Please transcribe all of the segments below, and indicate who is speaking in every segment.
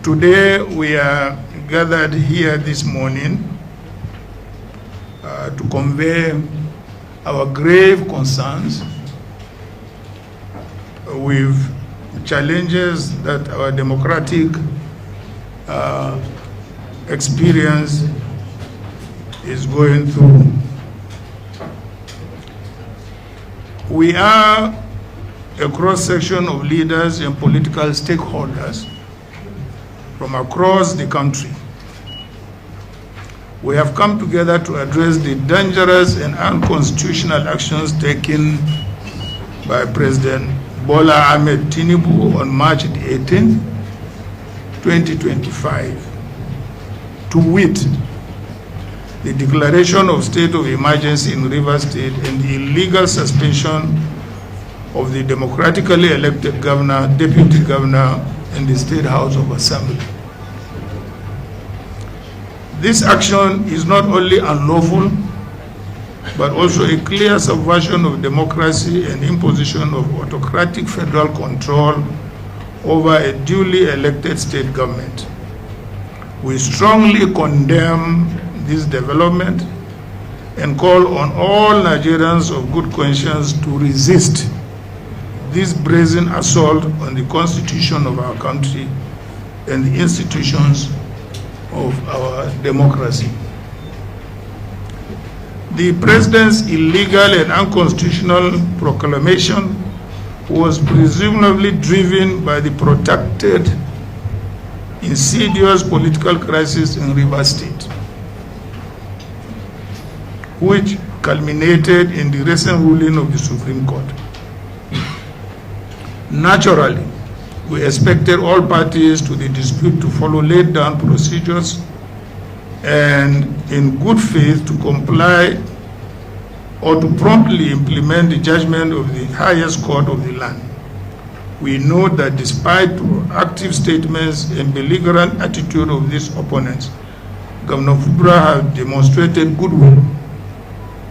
Speaker 1: Today we are gathered here this morning to convey our grave concerns with challenges that our democratic experience is going through. We are a cross-section of leaders and political stakeholders from across the country. We have come together to address the dangerous and unconstitutional actions taken by President Bola Ahmed Tinubu on March 18, 2025, to wit, the declaration of state of emergency in Rivers State and the illegal suspension of the democratically elected governor, deputy governor, in the State House of Assembly. This action is not only unlawful, but also a clear subversion of democracy and imposition of autocratic federal control over a duly elected state government. We strongly condemn this development and call on all Nigerians of good conscience to resist this brazen assault on the constitution of our country and the institutions of our democracy. The president's illegal and unconstitutional proclamation was presumably driven by the protracted, insidious political crisis in Rivers State, which culminated in the recent ruling of the Supreme Court. Naturally, we expected all parties to the dispute to follow laid down procedures and in good faith to comply or to promptly implement the judgment of the highest court of the land. We know that despite proactive statements and belligerent attitude of these opponents, Governor Fubra has demonstrated goodwill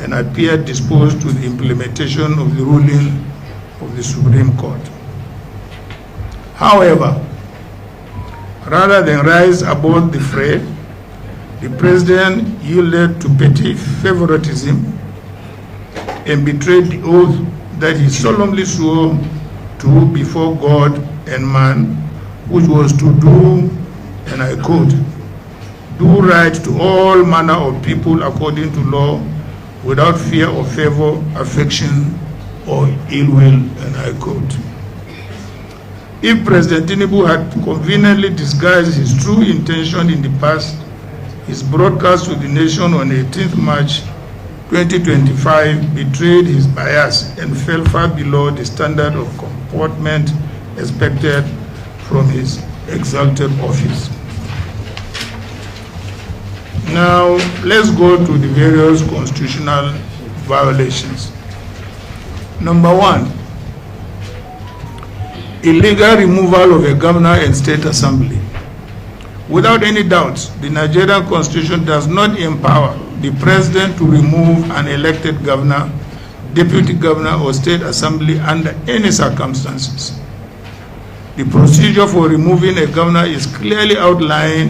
Speaker 1: and appeared disposed to the implementation of the ruling of the Supreme Court. However, rather than rise above the fray, the president yielded to petty favoritism and betrayed the oath that he solemnly swore to before God and man, which was to do, and I quote, do right to all manner of people according to law, without fear or favor, affection, or ill will, and I quote. If President Tinubu had conveniently disguised his true intention in the past, his broadcast to the nation on 18th March 2025 betrayed his bias and fell far below the standard of comportment expected from his exalted office. Now, let's go to the various constitutional violations. Number one, illegal removal of a governor and state assembly. Without any doubt, the Nigerian Constitution does not empower the president to remove an elected governor, deputy governor, or state assembly under any circumstances. The procedure for removing a governor is clearly outlined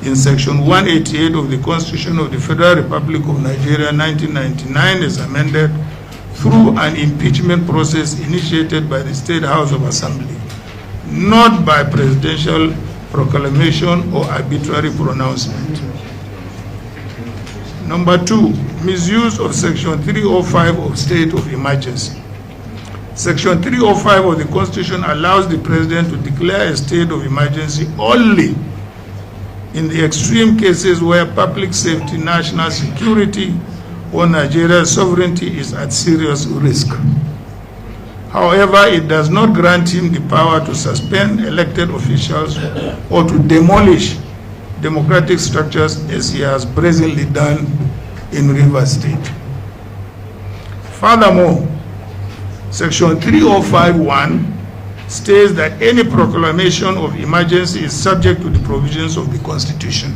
Speaker 1: in Section 188 of the Constitution of the Federal Republic of Nigeria, 1999, as amended, through an impeachment process initiated by the State House of Assembly, not by presidential proclamation or arbitrary pronouncement. Number two, misuse of Section 305 of State of Emergency. Section 305 of the Constitution allows the President to declare a state of emergency only in the extreme cases where public safety, national security, or Nigeria's sovereignty is at serious risk. However, it does not grant him the power to suspend elected officials or to demolish democratic structures as he has brazenly done in Rivers State. Furthermore, Section 305(1) states that any proclamation of emergency is subject to the provisions of the Constitution,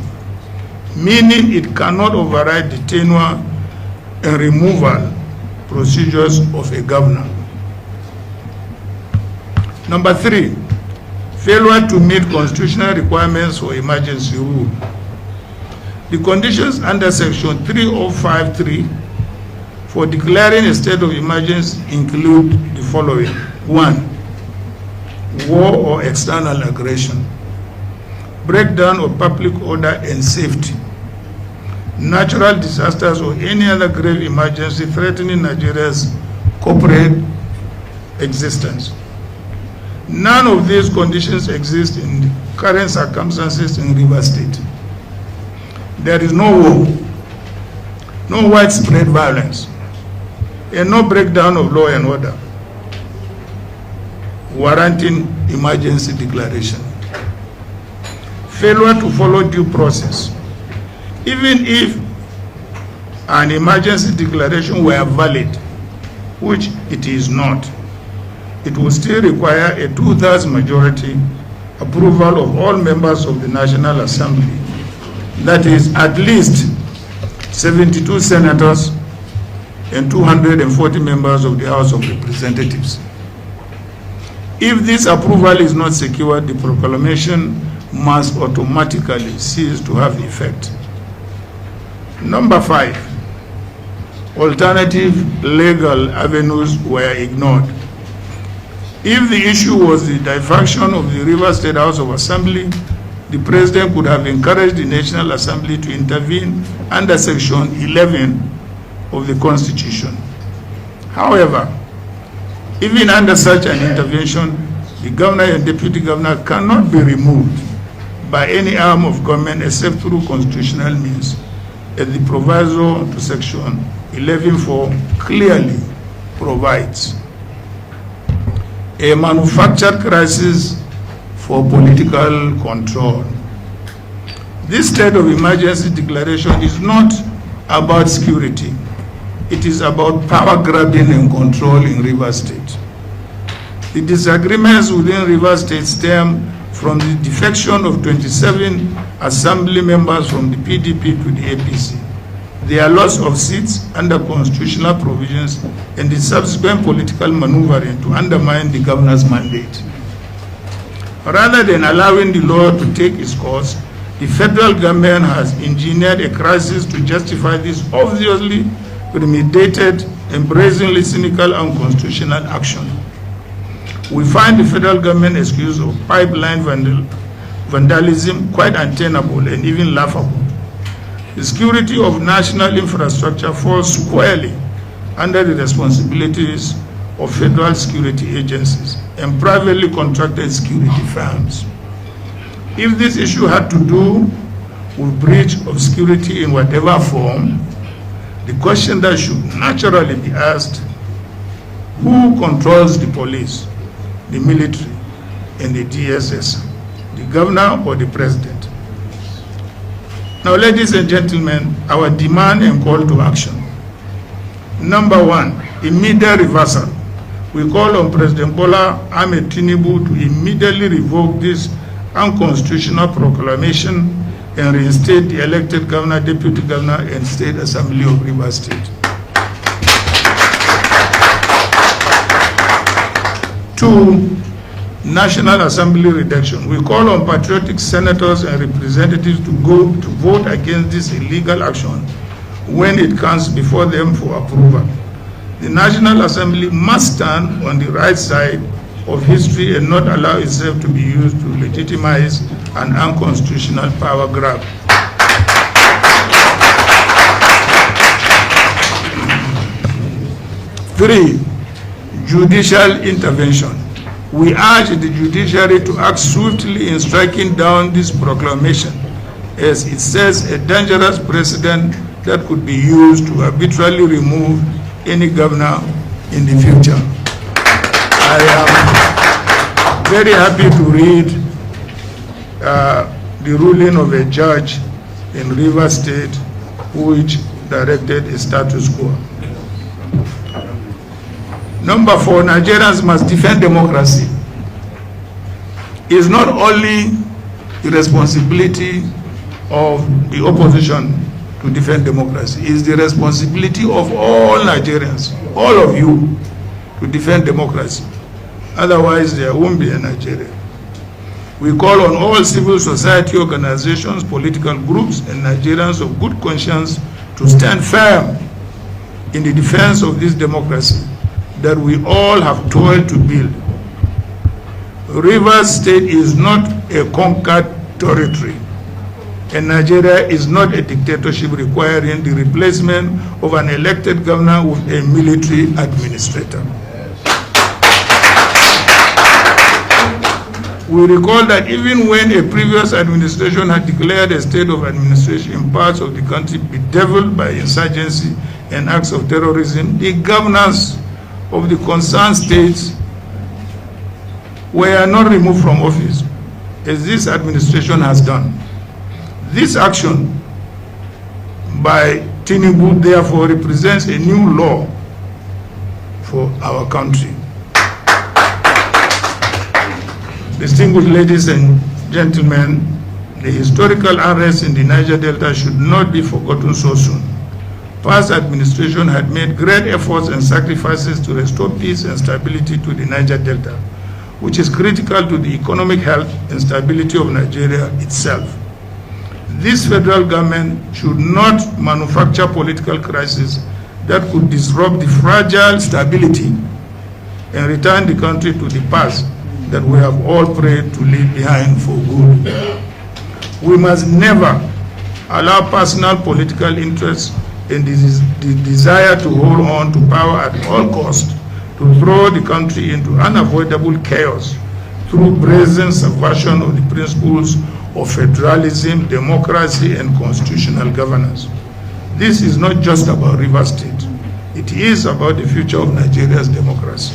Speaker 1: meaning it cannot override the tenure and removal procedures of a governor. Number three, failure to meet constitutional requirements for emergency rule. The conditions under Section 3053 for declaring a state of emergency include the following. 1. War or external aggression, breakdown of public order and safety, natural disasters or any other grave emergency threatening Nigeria's corporate existence. None of these conditions exist in the current circumstances in Rivers State. There is no war, no widespread violence, and no breakdown of law and order warranting emergency declaration. Failure to follow due process. Even if an emergency declaration were valid, which it is not, it will still require a 2/3 majority approval of all members of the National Assembly. That is at least 72 senators and 240 members of the House of Representatives. If this approval is not secured, the proclamation must automatically cease to have effect. Number 5, alternative legal avenues were ignored. If the issue was the defection of the Rivers State House of Assembly, the President could have encouraged the National Assembly to intervene under Section 11 of the Constitution. However, even under such an intervention, the governor and deputy governor cannot be removed by any arm of government except through constitutional means, as the proviso to Section 11(4) clearly provides. A manufactured crisis for political control. This state of emergency declaration is not about security. It is about power grabbing and control in Rivers State. The disagreements within Rivers State stem from the defection of 27 assembly members from the PDP to the APC, their loss of seats under constitutional provisions, and the subsequent political maneuvering to undermine the governor's mandate. Rather than allowing the law to take its course, the federal government has engineered a crisis to justify this obviously premeditated and brazenly cynical and unconstitutional action. We find the federal government excuse of pipeline vandalism quite untenable and even laughable. The security of national infrastructure falls squarely under the responsibilities of federal security agencies and privately contracted security firms. If this issue had to do with breach of security in whatever form, the question that should naturally be asked: who controls the police, the military, and the DSS, the governor or the president? Now, ladies and gentlemen, our demand and call to action. Number 1, immediate reversal. We call on President Bola Ahmed Tinubu to immediately revoke this unconstitutional proclamation and reinstate the elected governor, deputy governor, and state assembly of Rivers State. 2, National Assembly reduction. We call on patriotic senators and representatives to vote against this illegal action when it comes before them for approval. The National Assembly must stand on the right side of history and not allow itself to be used to legitimize an unconstitutional power grab. 3, judicial intervention. We urge the judiciary to act swiftly in striking down this proclamation, as it sets a dangerous precedent that could be used to arbitrarily remove any governor in the future. I am very happy to read the ruling of a judge in Rivers State which directed a status quo. Number 4, Nigerians must defend democracy. It is not only the responsibility of the opposition to defend democracy. It is the responsibility of all Nigerians, all of you, to defend democracy. Otherwise, there won't be a Nigeria. We call on all civil society organizations, political groups, and Nigerians of good conscience to stand firm in the defense of this democracy that we all have toiled to build. Rivers State is not a conquered territory, and Nigeria is not a dictatorship requiring the replacement of an elected governor with a military administrator. We recall that even when a previous administration had declared a state of administration in parts of the country bedeviled by insurgency and acts of terrorism, the governors of the concerned states were not removed from office, as this administration has done. This action by Tinubu therefore represents a new law for our country. Distinguished ladies and gentlemen, the historical unrest in the Niger Delta should not be forgotten so soon. Past administration had made great efforts and sacrifices to restore peace and stability to the Niger Delta, which is critical to the economic health and stability of Nigeria itself. This federal government should not manufacture political crises that could disrupt the fragile stability and return the country to the past that we have all prayed to leave behind for good. We must never allow personal political interests and the desire to hold on to power at all costs to throw the country into unavoidable chaos through brazen subversion of the principles of federalism, democracy, and constitutional governance. This is not just about Rivers State. It is about the future of Nigeria's democracy.